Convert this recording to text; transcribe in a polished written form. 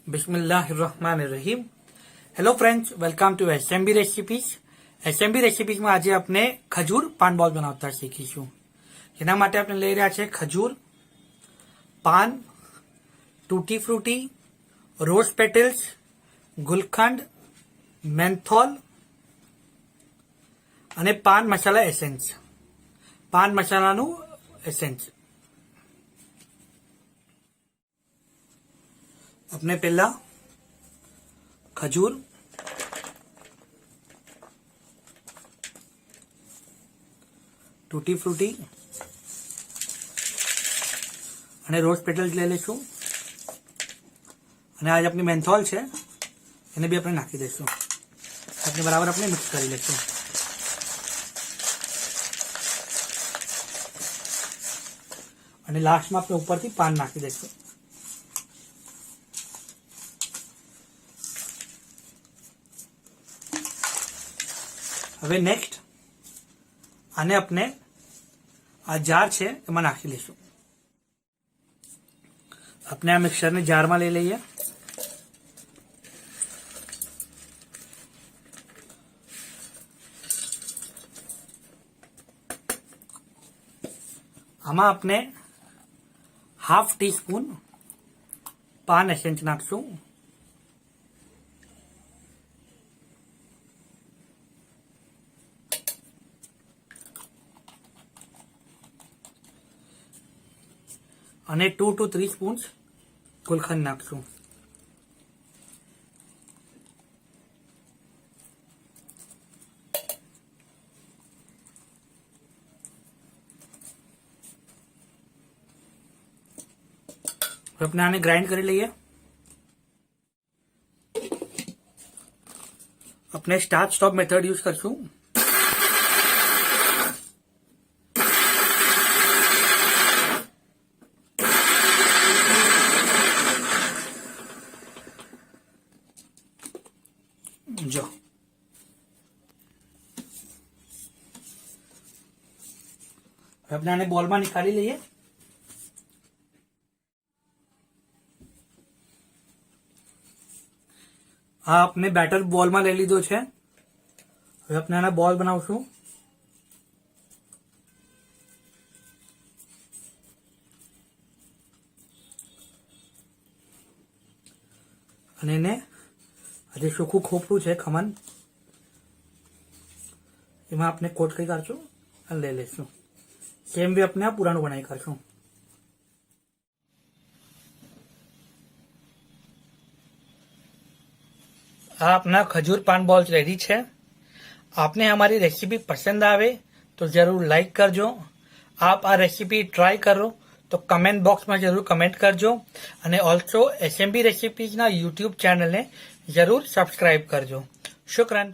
बिस्मिल्लाहिर्रहमानिर्रहीम। Hello friends, welcome to SMB recipes. SMB recipes में आज आपने खजूर पान बॉल बनावता શીખીશું। એના માટે આપણે લઈ રહ્યા છે ખજૂર, paan, tutti frutti, rose petals, gulkand, menthol અને પાન મસાલા એસેન્સ, પાન મસાલાનું એસેન્સ। अपने पहला खजूर, टूटी फ्रूटी અને રોઝ પેટલ્સ લઈ લઈશું અને આજ આપણી મેન્થોલ છે એને બી આપણે નાખી દઈશું। આપણે બરાબર આપણે મિક્સ કરી લઈશું। અને લાસ્ટમાં આપણે ઉપરથી પાન નાખી દઈશું। હવે નેક્સ્ટ આને આપણે આ જાર છે એમાં નાખી લઈશું। આપણે આ મિક્સરને જારમાં લઈ લઈએ। આમાં આપણે હાફ ટીસ્પૂન પાન એસેન્સ નાખશું। અને 2 to 3 સ્પૂન્સ ગુલકંદ નાખશું। આપણે આને ગ્રાઇન્ડ કરી લઈએ। આપણે સ્ટાર્ટ સ્ટોપ મેથડ યુઝ કરશું। जो अपने आने बॉल में निकाली लीए। आ अपने बैटर बॉल में ले लीधो छे। હવે આપણે આના બોલ બનાવશું। અને એને આજે ચોખ્ખું ખોપરું છે ખમણ એમાં આપણે કોટ કરી કાઢશું અને લઈ લઈશું। સેમ વે આપણે આ પુરાણું બનાવી કાઢશું। આ આપના ખજૂર પાન બોલ્સ રેડી છે। आपने हमारी रेसिपी पसंद आवे तो जरूर लाइक करजो। आप आ रेसिपी ट्राई करो तो कमेंट बॉक्स में जरूर कमेंट करजो। અને ઓલ્સો એસએમબી રેસિપીઝના યુટ્યુબ ચેનલને जरूर सब्सक्राइब करजो। शुक्रन।